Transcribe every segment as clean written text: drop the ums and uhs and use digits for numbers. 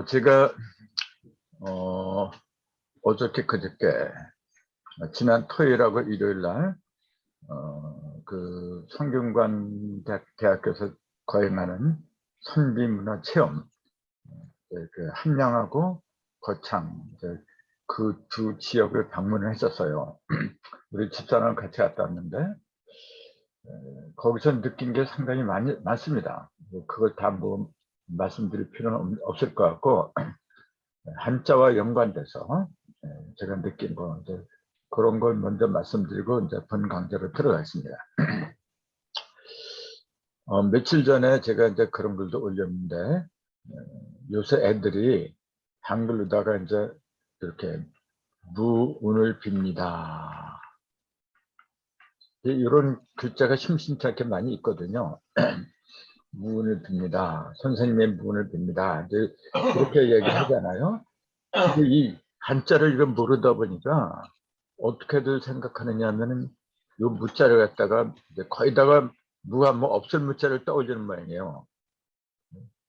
제가 어저께 그저께 지난 토요일하고 일요일 날 그 성균관 대학교에서 거행하는 선비문화 체험, 그 함양하고 거창 그 두 지역을 방문을 했었어요. 우리 집사람 같이 갔다 왔는데 거기서 느낀 게 상당히 많습니다. 그걸 다 뭐 말씀드릴 필요는 없을 것 같고, 한자와 연관돼서 제가 느낀 거 이제 그런 걸 먼저 말씀드리고 이제 본 강좌로 들어가겠습니다. 며칠 전에 제가 이제 그런 글도 올렸는데, 요새 애들이 한글로다가 이제 이렇게 무운을 빕니다, 이런 글자가 심심찮게 많이 있거든요. 무운을 빕니다, 선생님의 무운을 빕니다, 이제 그렇게 얘기를 하잖아요. 근데 이 한자를 이걸 모르다 보니까 어떻게들 생각하느냐 하면은 요 무자를 갖다가 이제 거의다가 무가 뭐 없을 무자를 떠올리는 모양이에요.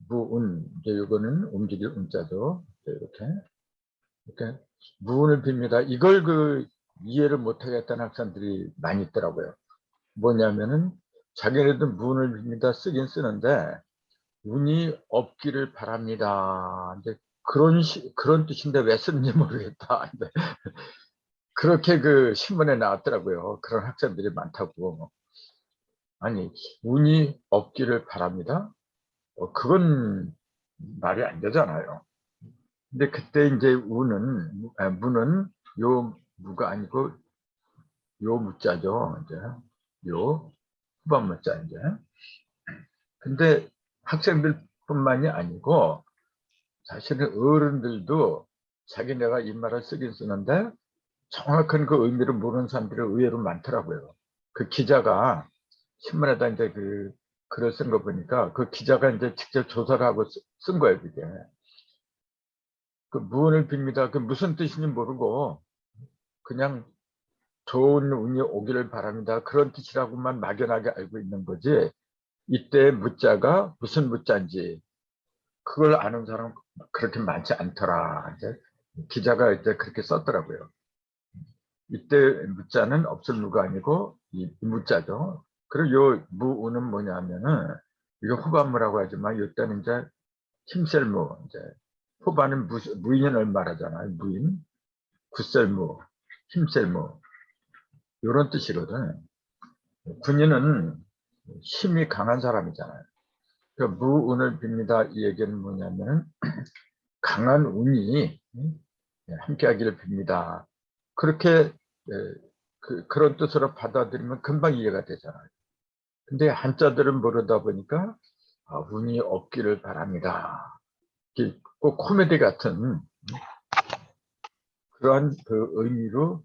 무운, 이제 요거는 움직일 운자죠. 이렇게 무운을 빕니다, 이걸 이해를 못하겠다는 학생들이 많이 있더라고요. 뭐냐면은 자기네들 무운을 빕니다 쓰긴 쓰는데 운이 없기를 바랍니다, 이제 그런 뜻인데 왜 쓰는지 모르겠다. 그렇게 그 신문에 나왔더라고요. 그런 학생들이 많다고. 아니, 운이 없기를 바랍니다, 그건 말이 안 되잖아요. 근데 그때 이제 무는 요 무가 아니고 요 무자죠. 이제 요 후반 무자 이제. 근데 학생들뿐만이 아니고 사실은 어른들도 자기네가 이 말을 쓰긴 쓰는데 정확한 그 의미를 모르는 사람들이 의외로 많더라고요. 그 기자가 신문에다 이제 글을 쓴 거 보니까 그 기자가 이제 직접 조사를 하고 쓴 거예요, 그게. 그 무운을 빕니다, 그 무슨 뜻인지 모르고 그냥 좋은 운이 오기를 바랍니다, 그런 뜻이라고만 막연하게 알고 있는 거지, 이때 무자가 무슨 무자인지 그걸 아는 사람 그렇게 많지 않더라. 이제 기자가 이제 그렇게 썼더라고요. 이때 무자는 없을 무가 아니고 이 무자죠. 그리고 요 무운은 뭐냐면은 이거 후반무라고 하지만 이때는 이제 힘셀무, 이제 후반은 무인을 말하잖아요. 무인, 굳셀무, 힘셀무, 이런 뜻이거든. 군인은 힘이 강한 사람이잖아요. 그 무운을 빕니다, 이 얘기는 뭐냐면은 강한 운이 함께하기를 빕니다, 그렇게 그런 뜻으로 받아들이면 금방 이해가 되잖아요. 근데 한자들은 모르다 보니까 운이 없기를 바랍니다, 꼭 코미디 같은 그러한 그 의미로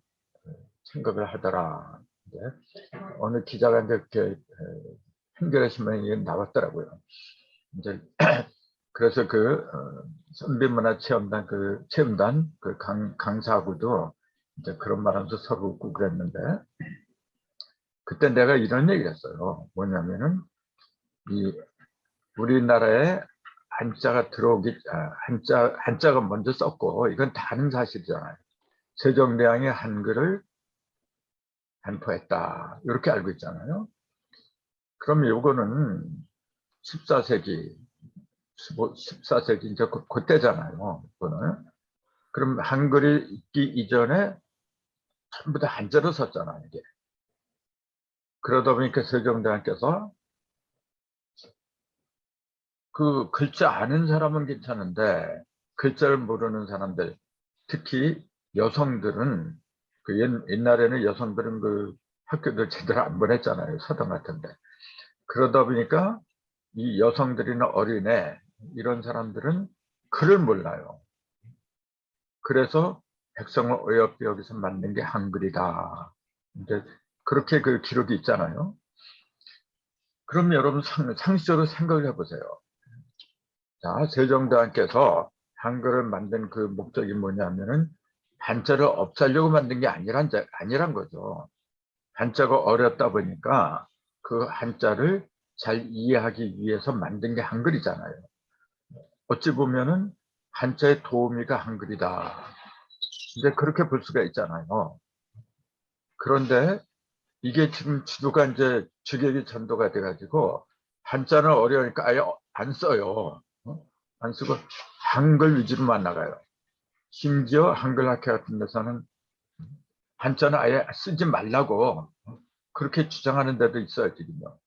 생각을 하더라. 어느 기자가 이제 이렇게 한겨레 신문에 나왔더라고요. 이제 그래서 선비문화 체험단 강사하고도 이제 그런 말하면서 서로 웃고 그랬는데, 그때 내가 이런 얘기를 했어요. 뭐냐면은 우리나라에 한자가 한자가 먼저 썼고 이건 다른 사실이잖아요. 세종대왕이 한글을 반포했다, 이렇게 알고 있잖아요. 그럼 요거는 14세기 이제 그때잖아요. 그거는. 그럼 한글이 있기 이전에 전부 다 한자로 썼잖아요, 이게. 그러다 보니까 세종대왕께서 그 글자 아는 사람은 괜찮은데 글자를 모르는 사람들, 특히 여성들은 옛날에는 여성들은 학교도 제대로 안 보냈잖아요, 서당 같은데. 그러다 보니까 이 여성들이나 어린애 이런 사람들은 글을 몰라요. 그래서 백성을 어여삐 여기서 만든 게 한글이다, 이제 그렇게 그 기록이 있잖아요. 그럼 여러분 상식적으로 생각을 해보세요. 자, 세종대왕께서 한글을 만든 그 목적이 뭐냐면은 한자를 없애려고 만든 게 아니란 거죠. 한자가 어렵다 보니까 그 한자를 잘 이해하기 위해서 만든 게 한글이잖아요. 어찌 보면은 한자의 도우미가 한글이다. 이제 그렇게 볼 수가 있잖아요. 그런데 이게 지금 지도가 이제 주객이 전도가 돼가지고 한자는 어려우니까 아예 안 써요. 안 쓰고 한글 위주로만 나가요. 심지어 한글 학회 같은 데서는 한자는 아예 쓰지 말라고 그렇게 주장하는 데도 있어요, 지금요.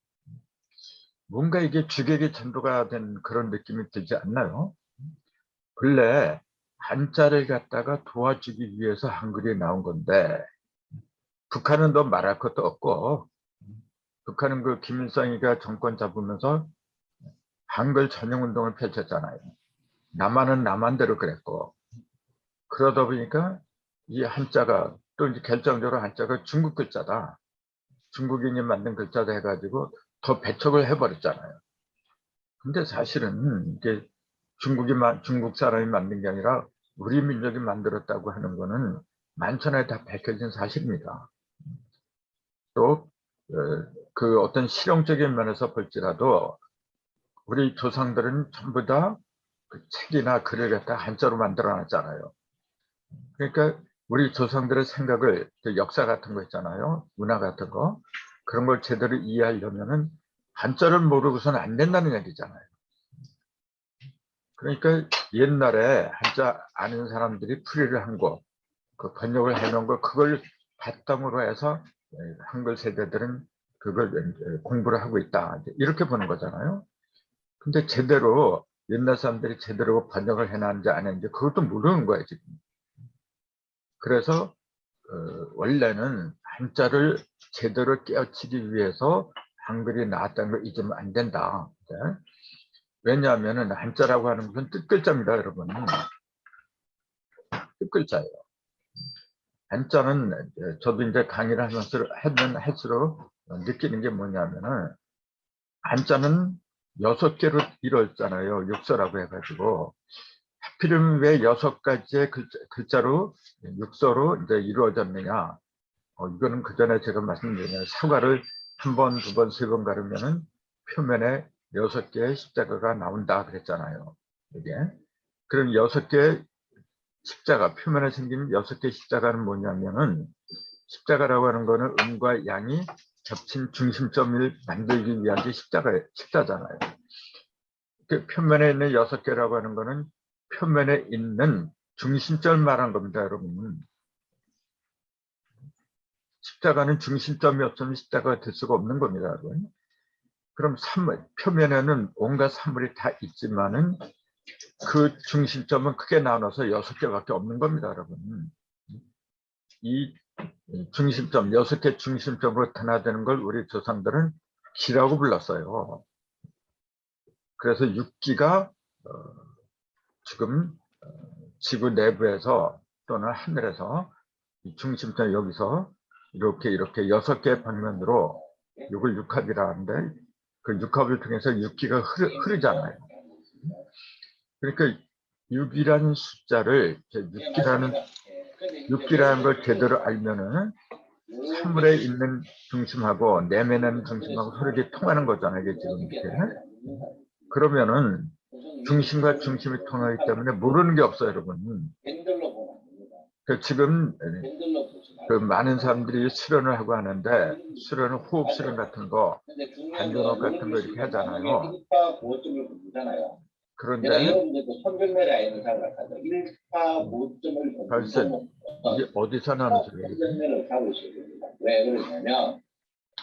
뭔가 이게 주객이 전도가 된 그런 느낌이 들지 않나요? 근래 한자를 갖다가 도와주기 위해서 한글이 나온 건데 북한은 더 말할 것도 없고 북한은 그 김일성이가 정권 잡으면서 한글 전용 운동을 펼쳤잖아요. 남한은 남한대로 그랬고 그러다 보니까 이 한자가 또 이제 결정적으로 한자가 중국 글자다. 중국인이 만든 글자다 해가지고 더 배척을 해버렸잖아요. 근데 사실은 이게 중국 사람이 만든 게 아니라 우리 민족이 만들었다고 하는 거는 만천하에 다 밝혀진 사실입니다. 또 그 어떤 실용적인 면에서 볼지라도 우리 조상들은 전부 다 그 책이나 글을 갖다 한자로 만들어 놨잖아요. 그러니까 우리 조상들의 생각을, 그 역사 같은 거 있잖아요. 문화 같은 거. 그런 걸 제대로 이해하려면은 한자를 모르고서는 안 된다는 얘기잖아요. 그러니까 옛날에 한자 아는 사람들이 풀이를 한 거, 그 번역을 해놓은 거, 그걸 바탕으로 해서 한글 세대들은 그걸 공부를 하고 있다. 이렇게 보는 거잖아요. 근데 제대로 옛날 사람들이 제대로 번역을 해놨는지 안 했는지 그것도 모르는 거예요, 지금. 그래서 원래는 한자를 제대로 깨우치기 위해서 한글이 나왔다는 걸 잊으면 안 된다. 네? 왜냐하면 한자라고 하는 것은 뜻글자입니다, 여러분. 뜻글자예요. 한자는 저도 이제 강의를 하면 할수록 느끼는 게 뭐냐면은 한자는 6개로 이루어졌잖아요. 육서라고 해가지고 하필이면 왜 6가지의 글자로 육서로 이제 이루어졌느냐? 이거는 그 전에 제가 말씀드린 사과를 한 번, 두 번, 세 번 가르면은 표면에 6개의 십자가가 나온다 그랬잖아요. 이게 그럼 6개의 십자가, 표면에 생긴 6개의 십자가는 뭐냐면은 십자가라고 하는 거는 음과 양이 겹친 중심점을 만들기 위한 게 십자잖아요. 그 표면에 있는 6개라고 하는 거는 표면에 있는 중심점을 말한 겁니다, 여러분. 십자가는 중심점이 없으면 십자가가 될 수가 없는 겁니다, 여러분. 그럼 표면에는 온갖 사물이 다 있지만은 그 중심점은 크게 나눠서 6개밖에 없는 겁니다, 여러분. 이 중심점, 6개 중심점으로 단화되는 걸 우리 조상들은 기라고 불렀어요. 그래서 6기가 지금 지구 내부에서 또는 하늘에서 이 중심점 여기서 이렇게 6개의 방면으로 이걸 육합이라 하는데 그 육합을 통해서 6기가 흐르잖아요. 그러니까 6이라는 숫자를 6기라는 걸 제대로 알면은 사물에 있는 중심하고 내면의 중심하고 서로 이렇게 통하는 거잖아요. 이게 지금 이렇게. 그러면은 중심과 중심이 통하기 때문에 모르는 게 없어요, 여러분. 지금 그 많은 사람들이 수련을 하고 하는데 수련은 호흡 수련 같은 거, 반전호흡 같은 거 이렇게 하잖아요. 그런데 벌써 이게 어디서 나는 소리예요? 왜 그러냐면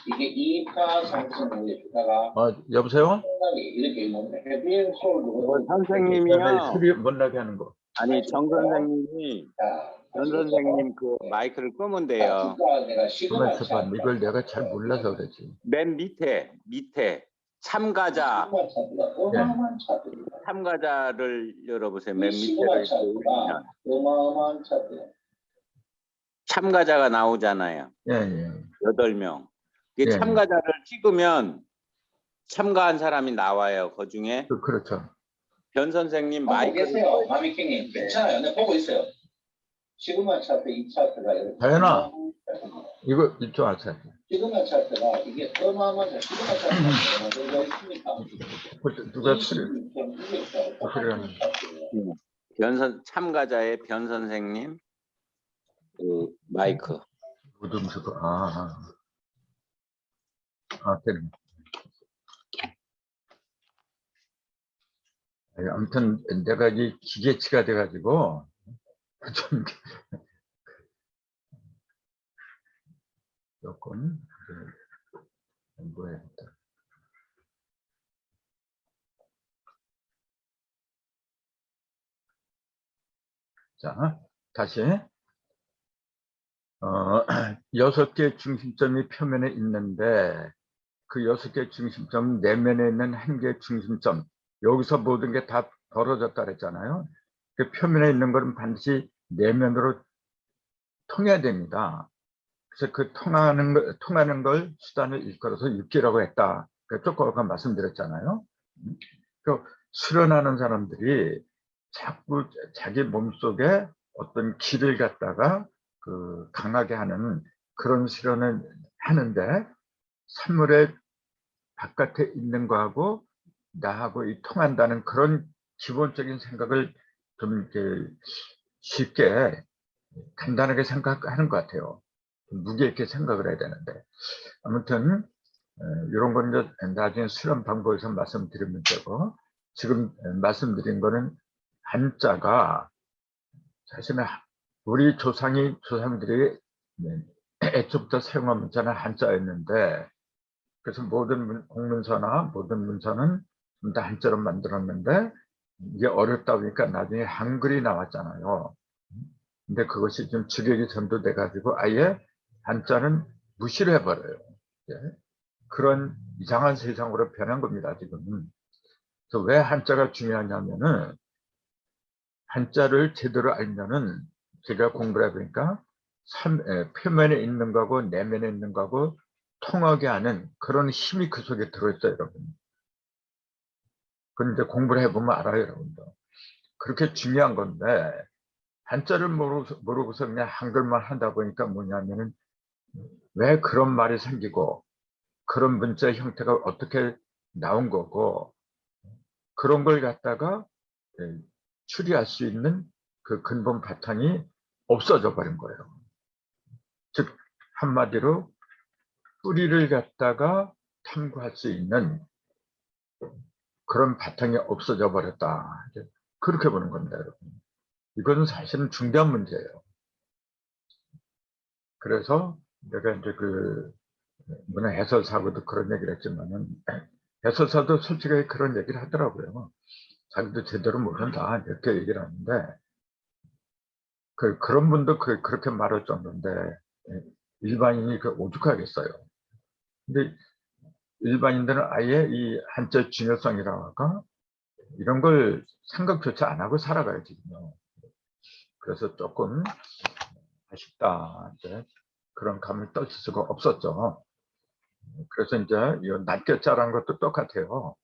이게 2파 상승의 주가가 여보세요? 이렇게 헤비앤 솔 선생님이요. 소리 못 나게 하는 거. 아니 정 선생님이 전 선생님 그 마이크를 끄면 돼요. 그만 이걸 내가 잘 몰라서 그러지. 맨 밑에 참가자 참가자를 열어보세요. 맨 밑에를 올리면 참가자가 나오잖아요. 예. 8명. 예. 참가자를 찍으면 참가한 사람이 나와요. 그 중에 그렇죠. 변 선생님 마이크 마이크를 계세요. 마미킹님 괜찮아요. 네, 보고 있어요. 시그마 차트, 이 차트가 이렇게. 다현아, 이거 이쪽 하세요. 시그마 차트가 이게 어마어마한 시그마 차트가 들어가 있습니까? 누가 소리 하는 참가자의 변 선생님 그 마이크. 무등수도 때는. 아무튼 내가 이 기계치가 돼가지고 좀 조금 공부해야겠다. 자, 다시 6개 중심점이 표면에 있는데 그 6개 중심점 내면에 있는 한 개의 중심점, 여기서 모든 게 다 벌어졌다 그랬잖아요. 그 표면에 있는 것은 반드시 내면으로 통해야 됩니다. 그래서 그 통하는 걸 수단을 일컬어서 육기라고 했다. 조금 아까 말씀드렸잖아요. 그 수련하는 사람들이 자꾸 자기 몸속에 어떤 기를 갖다가 강하게 하는 그런 수련을 하는데, 산물의 바깥에 있는 거하고 나하고 통한다는 그런 기본적인 생각을 좀 이렇게 쉽게 간단하게 생각하는 것 같아요. 무게 있게 생각을 해야 되는데, 아무튼 이런 건 이제 나중에 수련 방법에서 말씀드리면 되고, 지금 말씀드린 거는 한자가 사실은 우리 조상들이 애초부터 사용한 문자는 한자였는데, 그래서 모든 공문서나 모든 문서는 다 한자로 만들었는데 이게 어렵다 보니까 나중에 한글이 나왔잖아요. 근데 그것이 좀 주력이 전도돼 가지고 아예 한자는 무시를 해버려요. 그런 이상한 세상으로 변한 겁니다, 지금. 그래서 왜 한자가 중요하냐면은, 한자를 제대로 알면은, 제가 공부를 해보니까 표면에 있는 거하고 내면에 있는 거하고 통하게 하는 그런 힘이 그 속에 들어있어요, 여러분. 그런데 공부를 해보면 알아요, 여러분들. 그렇게 중요한 건데, 한자를 모르고서 그냥 한글만 하다 보니까 뭐냐면은, 왜 그런 말이 생기고, 그런 문자의 형태가 어떻게 나온 거고, 그런 걸 갖다가 추리할 수 있는 그 근본 바탕이 없어져 버린 거예요. 즉, 한마디로 뿌리를 갖다가 탐구할 수 있는 그런 바탕이 없어져 버렸다. 그렇게 보는 겁니다, 여러분. 이건 사실은 중대한 문제예요. 그래서 내가 이제 문화 해설사하고도 그런 얘기를 했지만은, 해설사도 솔직하게 그런 얘기를 하더라고요. 자기도 제대로 모른다, 이렇게 얘기를 하는데, 그런 분도 그렇게 말할 정도인데, 일반인이 오죽하겠어요. 근데 일반인들은 아예 이 한자 중요성이라고 이런 걸 생각조차 안 하고 살아가요, 지금요. 그래서 조금 아쉽다. 이제 그런 감을 떨칠 수가 없었죠. 그래서 이제 이 낱개자라는 것도 똑같아요.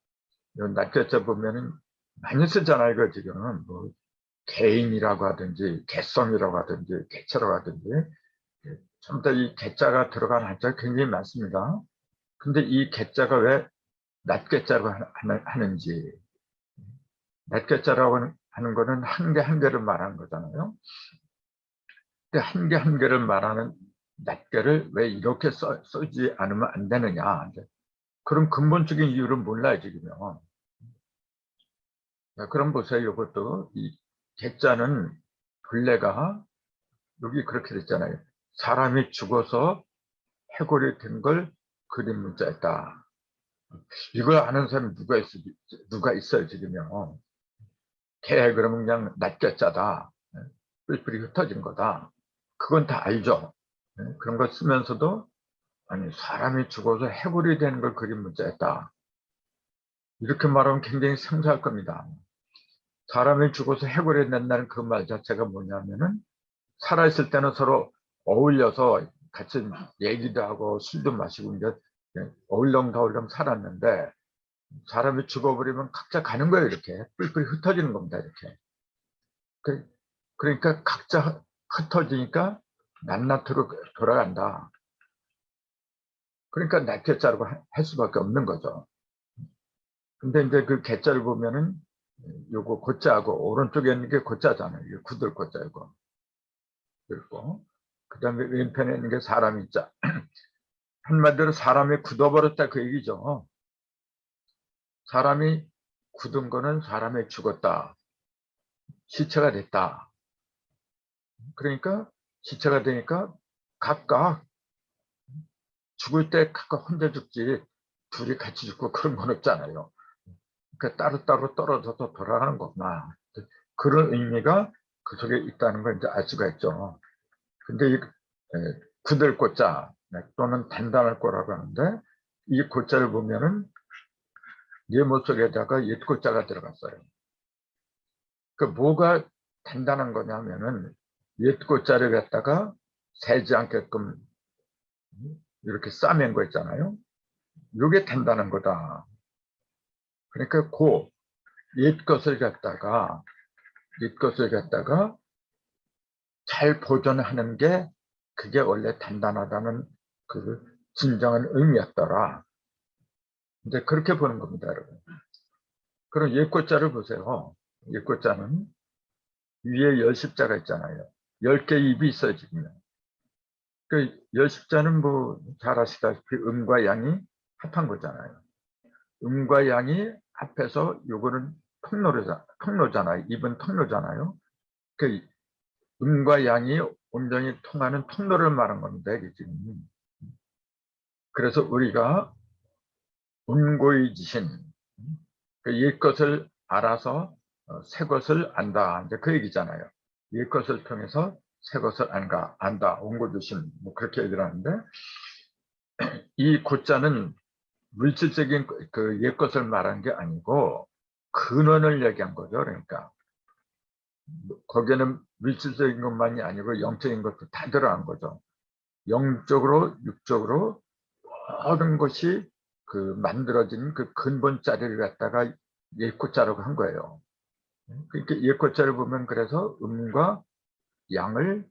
이 낱개자 보면은 많이 쓰잖아요, 이거 지금. 뭐 개인이라고 하든지, 개성이라고 하든지, 개체라고 하든지. 전부 다 이 개자가 들어간 한자가 굉장히 많습니다. 근데 이 개자가 왜 낱개자라고 하는지, 낱개자라고 하는 거는 한 개 한 개를 말하는 거잖아요. 근데 한 개 한 개를 말하는 낱개를 왜 이렇게 쓰지 않으면 안 되느냐. 그런 근본적인 이유를 몰라요, 지금요. 그럼 보세요, 이것도. 이 개자는 본래가 여기 그렇게 됐잖아요. 사람이 죽어서 해골이 된 걸 그린 문자였다. 이걸 아는 사람이 누가 있어요, 지금요. 개 그러면 그냥 낱개자다. 뿔뿔이 흩어진 거다. 그건 다 알죠. 그런 걸 쓰면서도 아니 사람이 죽어서 해골이 되는 걸 그린 문자였다. 이렇게 말하면 굉장히 생소할 겁니다. 사람이 죽어서 해골이 된다는 그 말 자체가 뭐냐면은, 살아있을 때는 서로 어울려서 같이 얘기도 하고 술도 마시고 이제 어울렁더울렁 살았는데, 사람이 죽어버리면 각자 가는 거예요. 이렇게 뿔뿔이 흩어지는 겁니다. 이렇게. 그러니까 각자 흩어지니까 낱낱으로 돌아간다. 그러니까 낱개자라고 할 수밖에 없는 거죠. 근데 이제 그 개자를 보면은 요거 고자하고 오른쪽에 있는 게 고자잖아요. 이게 굳을 고자이고. 그리고 그 다음에 왼편에 있는 게 사람이 자. 한마디로 사람이 굳어버렸다 그 얘기죠. 사람이 굳은 거는 사람이 죽었다. 시체가 됐다. 그러니까 시체가 되니까 각각 죽을 때 각각 혼자 죽지 둘이 같이 죽고 그런 건 없잖아요. 그러니까 따로따로 떨어져서 돌아가는 거구나. 그런 의미가 그 속에 있다는 걸 이제 알 수가 있죠. 근데 이 굳을 고자 또는 단단할 거라고 하는데 이 고자를 보면은 네모 속에다가 옛 고자가 들어갔어요. 그 뭐가 단단한 거냐면은 옛 고자를 갖다가 새지 않게끔 이렇게 싸맨 거 있잖아요. 이게 단단한 거다. 그러니까 그 옛 것을 갖다가 잘 보존하는 게 그게 원래 단단하다는 그 진정한 의미였더라. 이제 그렇게 보는 겁니다, 여러분. 그럼 옛꽃자를 보세요. 옛꽃자는 위에 열십자가 있잖아요. 10개 입이 있어요, 지금. 그 열십자는 뭐 잘 아시다시피 음과 양이 합한 거잖아요. 음과 양이 합해서 요거는 통로잖아요. 입은 통로잖아요. 그 음과 양이 온전히 통하는 통로를 말한 건데, 지금. 그래서 우리가 운고의지신 그 옛것을 알아서 새 것을 안다. 이제 그 얘기잖아요. 옛것을 통해서 새 것을 안다. 운고주신 뭐 그렇게 얘기를 하는데 이 고자는 물질적인 그 옛것을 말한 게 아니고 근원을 얘기한 거죠. 그러니까 거기에는 물질적인 것만이 아니고 영적인 것도 다 들어간 거죠. 영적으로 육적으로 모든 것이 그 만들어진 그 근본 자리를 갖다가 옛꽃자라고 한 거예요. 그러니까 옛꽃자를 보면 그래서 음과 양을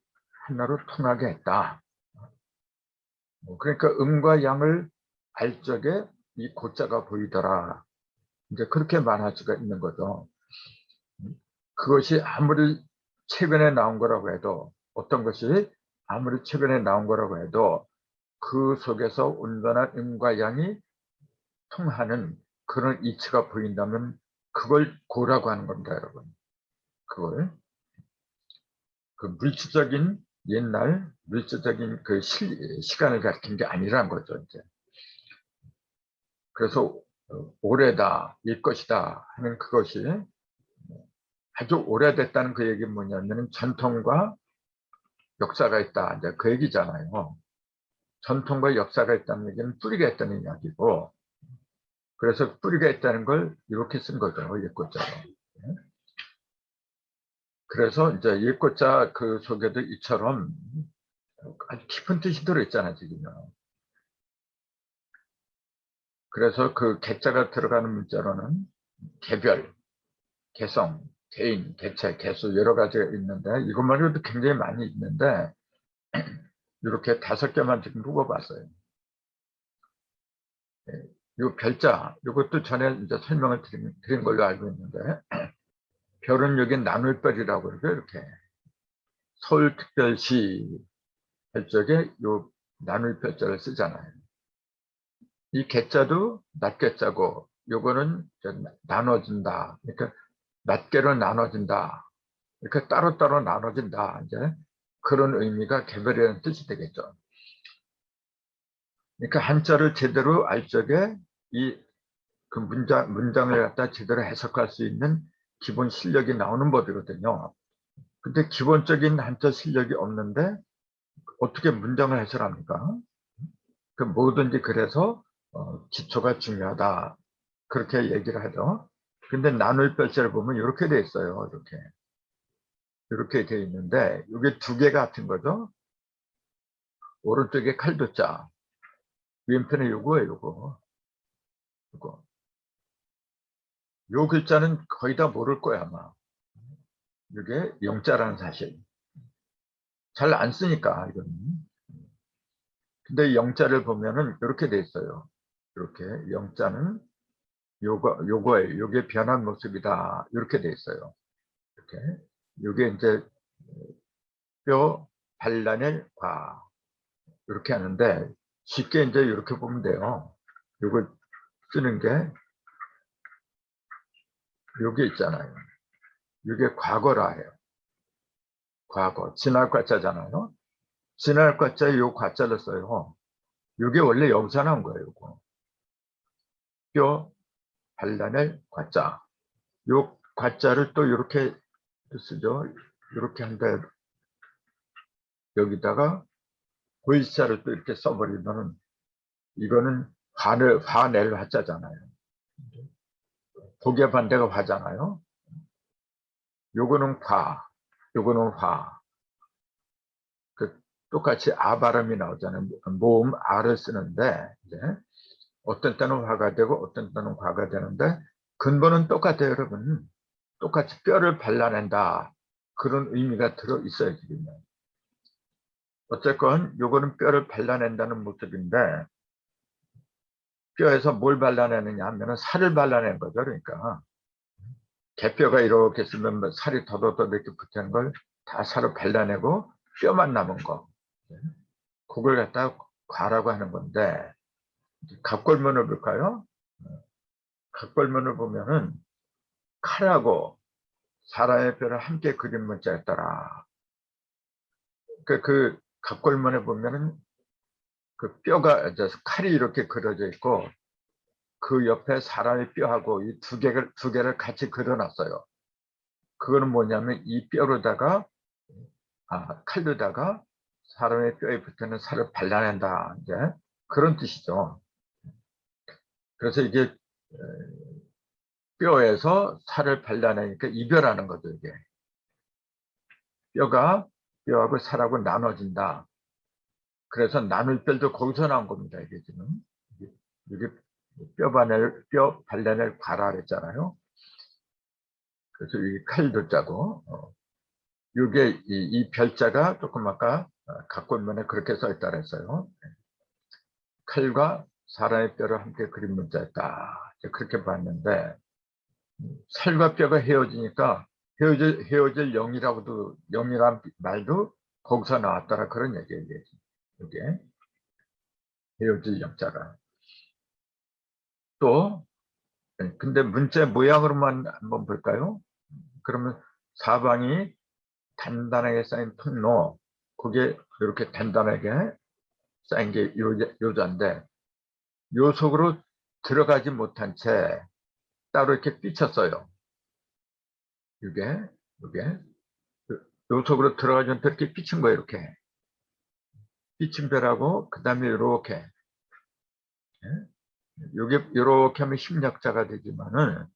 하나로 통하게 했다. 그러니까 음과 양을 알 적에 이 고자가 보이더라. 이제 그렇게 말할 수가 있는 거죠. 그것이 아무리 최근에 나온 거라고 해도 어떤 것이 아무리 최근에 나온 거라고 해도 그 속에서 온전한 음과 양이 통하는 그런 이치가 보인다면 그걸 고라고 하는 겁니다, 여러분. 그걸 그 물질적인 옛날 물질적인 그 시간을 가리킨 게 아니란 거죠, 이제. 그래서 오래다, 옛것이다 하는 그것이 아주 오래됐다는 그 얘기는 뭐냐면 전통과 역사가 있다, 이제 그 얘기잖아요. 전통과 역사가 있다는 얘기는 뿌리가 있다는 이야기고, 그래서 뿌리가 있다는 걸 이렇게 쓴 거죠, 옛꽃자로. 그래서 이제 옛꽃자 그 속에도 이처럼 아주 깊은 뜻이 들어있잖아요, 지금요. 그래서 그 개자가 들어가는 문자로는 개별, 개성, 개인, 개체, 개수 여러 가지가 있는데 이것 말고도 굉장히 많이 있는데 이렇게 5개만 지금 뽑아봤어요. 이 별자, 이것도 전에 이제 설명을 드린 걸로 알고 있는데 별은 여기 나눌별이라고 그러죠. 이렇게 서울특별시 할 적에 요 나눌별자를 쓰잖아요. 이 개자도 낱개자고 요거는 나눠진다. 그러니까 낱개로 나눠진다. 이렇게 따로따로 나눠진다. 이제 그런 의미가 개별이라는 뜻이 되겠죠. 그러니까 한자를 제대로 알 적에 이 그 문장을 갖다 제대로 해석할 수 있는 기본 실력이 나오는 법이거든요. 근데 기본적인 한자 실력이 없는데 어떻게 문장을 해설합니까? 그 뭐든지 그래서 기초가 중요하다. 그렇게 얘기를 하죠. 근데 나눌 별자를 보면 이렇게 돼 있어요. 이렇게 돼 있는데 이게 2개 같은 거죠. 오른쪽에 칼도자, 왼편에 요거예요. 요거. 요 글자는 거의 다 모를 거야 아마. 이게 영자라는 사실. 잘 안 쓰니까 이건. 근데 영자를 보면은 이렇게 돼 있어요. 이렇게 영자는 요게 변한 모습이다. 이렇게 돼 있어요. 이렇게. 요게 이제 뼈 반란의 과. 이렇게 하는데, 쉽게 이제 이렇게 보면 돼요. 요거 쓰는 게, 요게 있잖아요. 요게 과거라 해요. 과거. 지날 과자잖아요. 지날 과자에 요 과자를 써요. 요게 원래 여기서 나온 거예요. 요거. 뼈 반란의 과자. 요 과자를 또 이렇게 쓰죠. 이렇게 한데 여기다가 글자를 또 이렇게 써버리면 이거는 화낼 화자잖아요. 독의 반대가 화잖아요. 요거는 화, 요거는 화. 똑같이 아 발음이 나오잖아요. 모음 아를 쓰는데 이제 어떤 때는 화가 되고 어떤 때는 과가 되는데 근본은 똑같아요, 여러분. 똑같이 뼈를 발라낸다. 그런 의미가 들어 있어요, 지금. 어쨌건 요거는 뼈를 발라낸다는 모습인데 뼈에서 뭘 발라내느냐 하면 살을 발라낸 거죠. 그러니까 개뼈가 이렇게 쓰면 살이 더더더 이렇게 붙은 걸 다 살을 발라내고 뼈만 남은 거. 그걸 갖다가 과라고 하는 건데 갑골문을 볼까요? 갑골문을 보면은 칼하고 사람의 뼈를 함께 그린 문자였더라. 그 갑골문에 보면은 그 뼈가 칼이 이렇게 그려져 있고 그 옆에 사람의 뼈하고 이 두 개를 같이 그려놨어요. 그거는 뭐냐면 이 뼈로다가 칼로다가 사람의 뼈에 붙는 살을 발라낸다. 이제 그런 뜻이죠. 그래서 이게 뼈에서 살을 발라내니까 이별하는 거죠. 이게 뼈하고 살하고 나눠진다. 그래서 나눌 뼈도 거기서 나온 겁니다. 이게 지금 이게 뼈 발라낼 과라 그랬잖아요. 그래서 이 칼도 짜고 이게 이 별자가 조금 아까 각골문에 그렇게 써 있다 그랬어요. 칼과 사람의 뼈를 함께 그린 문자였다. 그렇게 봤는데 살과 뼈가 헤어지니까 헤어질 영이란 말도 거기서 나왔더라. 그런 얘기예요. 이게 헤어질 영자가. 또 근데 문자 모양으로만 한번 볼까요? 그러면 사방이 단단하게 쌓인 통로, 그게 이렇게 단단하게 쌓인 게 요자인데 요 속으로 들어가지 못한 채 따로 이렇게 삐쳤어요. 이게 요 속으로 들어가지 못해 이렇게 삐친 거예요. 이렇게 삐친 별하고 그 다음에 이렇게 요게 이렇게 하면 심력자가 되지만은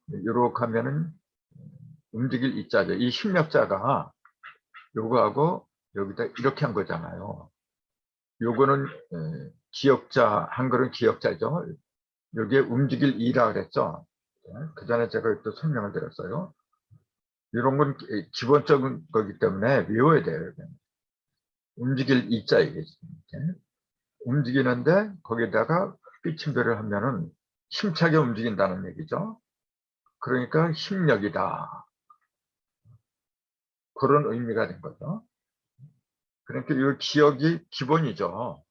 이렇게 하면은 움직일 이자죠. 이 심력자가 요거하고 여기다 이렇게 한 거잖아요. 요거는 기역자, 한글은 기역자죠. 여기에 움직일 이라 그랬죠. 그 전에 제가 또 설명을 드렸어요. 이런 건 기본적인 거기 때문에 외워야 돼요. 움직일 이자 이게 움직이는데 거기다가 삐침별을 하면은 힘차게 움직인다는 얘기죠. 그러니까 힘력이다. 그런 의미가 된 거죠. 그러니까 이 기억이 기본이죠.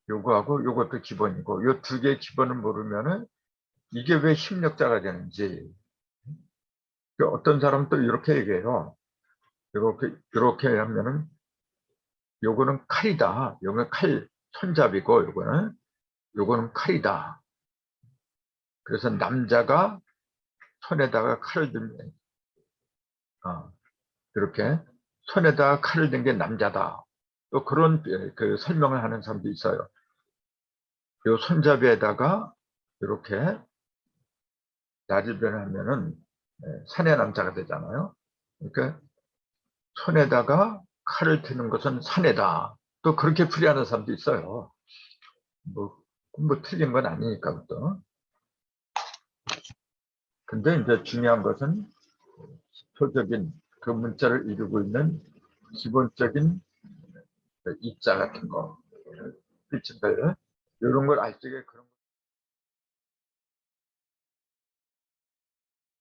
요거하고 요것도 기본이고 요 두 개의 기본을 모르면은 이게 왜 힘력자가 되는지. 어떤 사람은 또 이렇게 얘기해요. 이렇게 하면은 요거는 칼이다. 요거는 칼 손잡이고 요거는 칼이다. 그래서 남자가 손에다가 칼을 들면 이렇게 손에다가 칼을 든 게 남자다. 또 그런 그 설명을 하는 사람도 있어요. 요 손잡이에다가 이렇게 나질변을 하면은 사내 남자가 되잖아요. 그러니까 손에다가 칼을 드는 것은 사내다. 또 그렇게 풀이하는 사람도 있어요. 뭐 틀린 건 아니니까 또. 근데 이제 중요한 것은 기초적인 그 문자를 이루고 있는 기본적인 입자 같은 거, 필치별 이런 걸 알 적에 그런